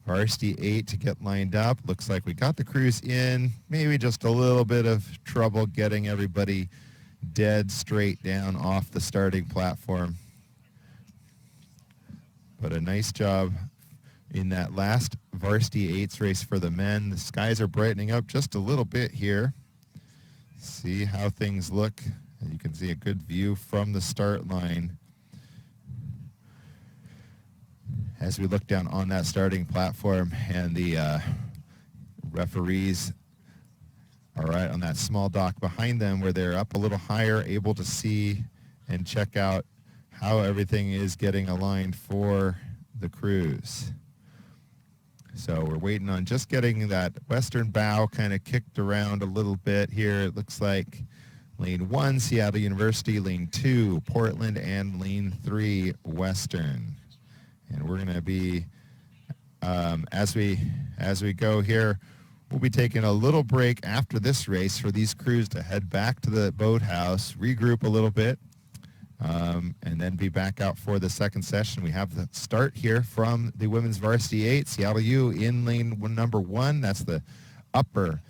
Varsity 8 to get lined up. Looks like we got the crews in. Maybe just a little bit of trouble getting everybody dead straight down off the starting platform. But a nice job in that last Varsity 8s race for the men. The skies are brightening up just a little bit here. See how things look. And you can see a good view from the start line as we look down on that starting platform, and the referees are right on that small dock behind them where they're up a little higher, able to see and check out how everything is getting aligned for the crews. So we're waiting on just getting that western bow kind of kicked around a little bit here. It looks like lane 1, Seattle University, lane 2, Portland, and lane 3, Western. And we're going to be, as we go here, we'll be taking a little break after this race for these crews to head back to the boathouse, regroup a little bit, and then be back out for the second session. We have the start here from the women's varsity 8, Seattle U in lane number 1. That's the upper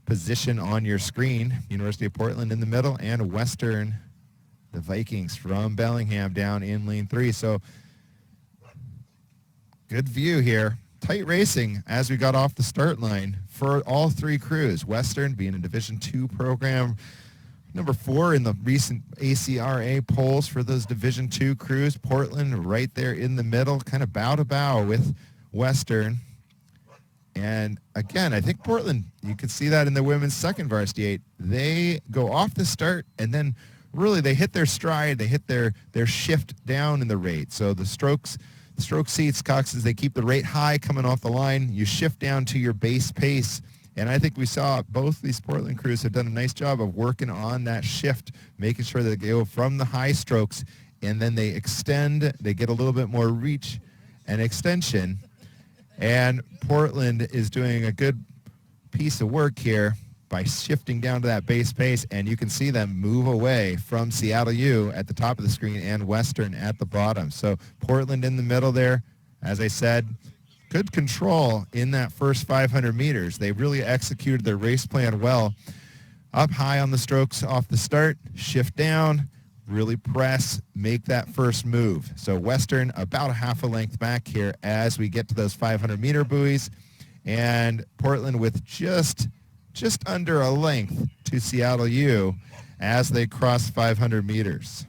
position on your screen. University of Portland in the middle, and Western, the Vikings from Bellingham, down in lane 3. So good view here. Tight racing as we got off the start line for all 3 crews. Western being a Division II program, number 4 in the recent ACRA polls for those Division II crews. Portland right there in the middle, kind of bow to bow with Western. And again, I think Portland, you can see that in the women's second varsity 8. They go off the start and then really they hit their stride. They hit their shift down in the rate. So the stroke seats, Cox, as they keep the rate high coming off the line, you shift down to your base pace. And I think we saw both these Portland crews have done a nice job of working on that shift, making sure that they go from the high strokes and then they extend, they get a little bit more reach and extension. And Portland is doing a good piece of work here by shifting down to that base pace, and you can see them move away from Seattle U at the top of the screen and Western at the bottom. So Portland in the middle there, as I said, good control in that first 500 meters. They really executed their race plan well. Up high on the strokes off the start, shift down, really press, make that first move. So Western about a half a length back here as we get to those 500-meter buoys, and Portland with just under a length to Seattle U as they cross 500 meters.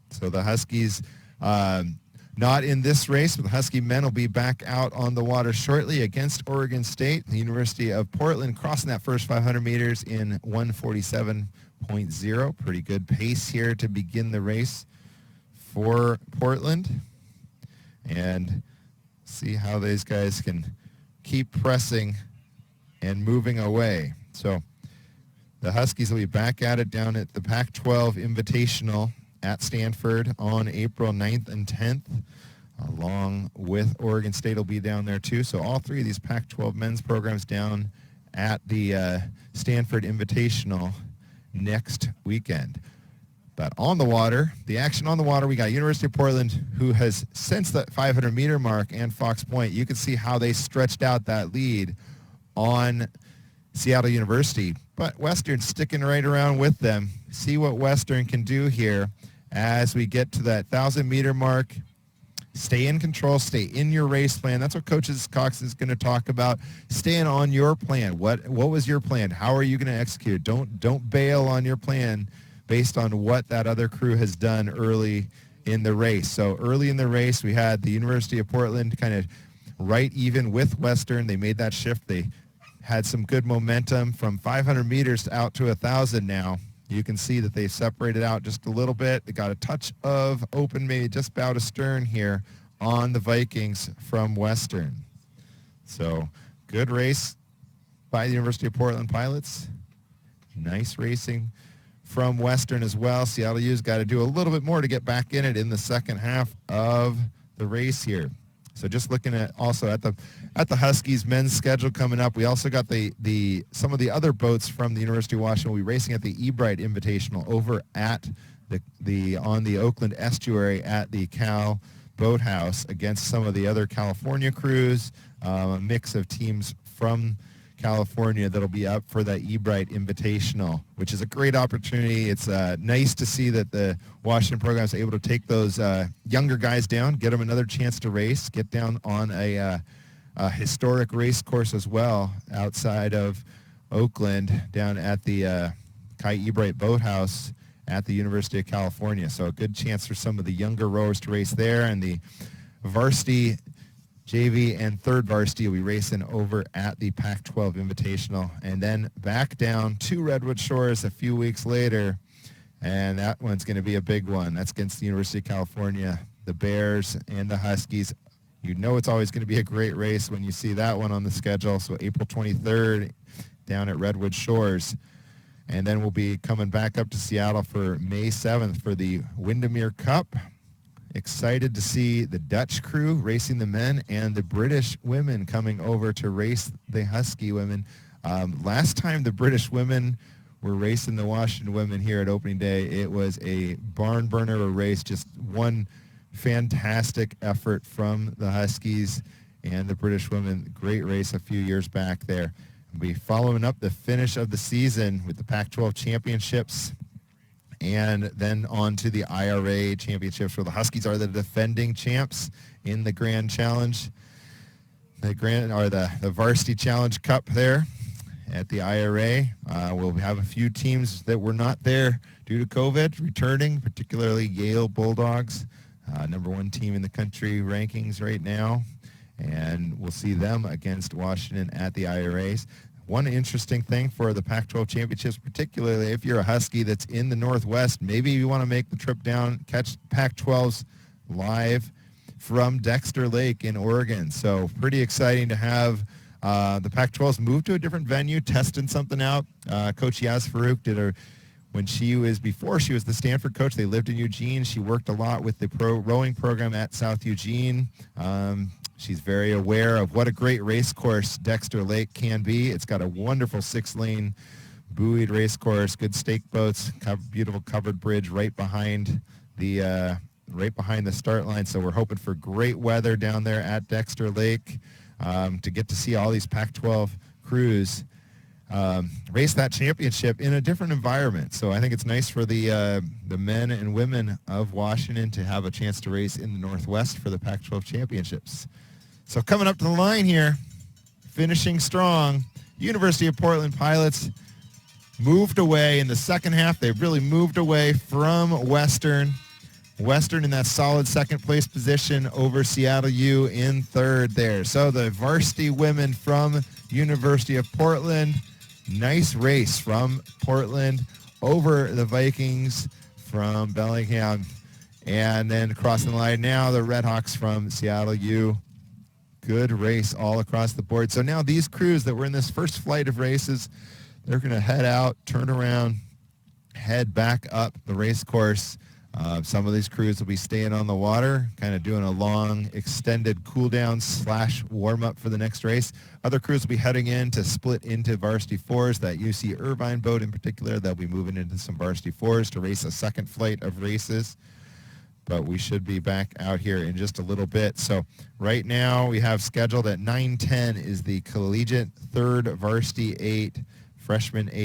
So the Huskies not in this race, but the Husky men will be back out on the water shortly against Oregon State. The University of Portland crossing that first 500 meters in 1:47.0. Pretty good pace here to begin the race for Portland. And see how these guys can keep pressing and moving away. So the Huskies will be back at it down at the Pac-12 Invitational at Stanford on April 9th and 10th, along with Oregon State will be down there too. So all 3 of these Pac-12 men's programs down at the Stanford Invitational next weekend. But on the water, the action on the water, we got University of Portland, who has since the 500-meter mark, and Fox Point. You can see how they stretched out that lead on Seattle University. But Western sticking right around with them. See what Western can do here as we get to that 1,000-meter mark. Stay in control. Stay in your race plan. That's what Coach Cox is going to talk about. Staying on your plan. What was your plan? How are you going to execute? Don't bail on your plan based on what that other crew has done early in the race. So early in the race, we had the University of Portland kind of right even with Western. They made that shift. They had some good momentum from 500 meters out to 1,000 now. You can see that they separated out just a little bit. They got a touch of open, maybe just about astern here on the Vikings from Western. So good race by the University of Portland pilots. Nice racing from Western as well. Seattle U's got to do a little bit more to get back in it in the second half of the race here. So just looking at also at the Huskies men's schedule coming up, we also got the some of the other boats from the University of Washington will be racing at the Ebright Invitational over at on the Oakland Estuary at the Cal Boathouse against some of the other California crews, a mix of teams from California that'll be up for that Ebright Invitational, which is a great opportunity. It's nice to see that the Washington program is able to take those younger guys down, get them another chance to race, get down on a historic race course as well outside of Oakland down at the Kai Ebright Boathouse at the University of California. So a good chance for some of the younger rowers to race there, and the varsity JV and third varsity will be racing over at the Pac-12 Invitational, and then back down to Redwood Shores a few weeks later, and that one's going to be a big one. That's against the University of California, the Bears and the Huskies. You know it's always going to be a great race when you see that one on the schedule. So April 23rd down at Redwood Shores. And then we'll be coming back up to Seattle for May 7th for the Windermere Cup. Excited to see the Dutch crew racing the men and the British women coming over to race the Husky women. Last time the British women were racing the Washington women here at opening day, it was a barn burner of a race, just one fantastic effort from the Huskies and the British women. Great race a few years back there. We'll be following up the finish of the season with the Pac-12 championships, and then on to the IRA championships, where the Huskies are the defending champs in the Grand Challenge, the Varsity Challenge Cup there at the IRA. We'll have a few teams that were not there due to COVID returning, particularly Yale Bulldogs, number one team in the country rankings right now, and we'll see them against Washington at the IRAs. One interesting thing for the Pac-12 championships, particularly if you're a Husky that's in the Northwest, maybe you want to make the trip down, catch Pac-12s live from Dexter Lake in Oregon. So pretty exciting to have the Pac-12s move to a different venue, testing something out. Coach Yaz Farouk did before she was the Stanford coach, they lived in Eugene. She worked a lot with the pro rowing program at South Eugene. She's very aware of what a great race course Dexter Lake can be. It's got a wonderful 6-lane buoyed race course, good stake boats, beautiful covered bridge right behind the start line. So we're hoping for great weather down there at Dexter Lake to get to see all these Pac-12 crews race that championship in a different environment. So I think it's nice for the men and women of Washington to have a chance to race in the Northwest for the Pac-12 championships. So coming up to the line here, finishing strong, University of Portland Pilots moved away in the second half. They really moved away from Western. Western in that solid second place position over Seattle U in third there. So the varsity women from University of Portland, nice race from Portland over the Vikings from Bellingham. And then crossing the line now, the Redhawks from Seattle U. Good race all across the board. So now these crews that were in this first flight of races, they're going to head out, turn around, head back up the race course. Some of these crews will be staying on the water, kind of doing a long, extended cool-down / warm-up for the next race. Other crews will be heading in to split into Varsity 4s. That UC Irvine boat in particular, they'll be moving into some Varsity 4s to race a second flight of races. But we should be back out here in just a little bit. So right now we have scheduled at 9:10 is the Collegiate 3rd Varsity 8, Freshman 8.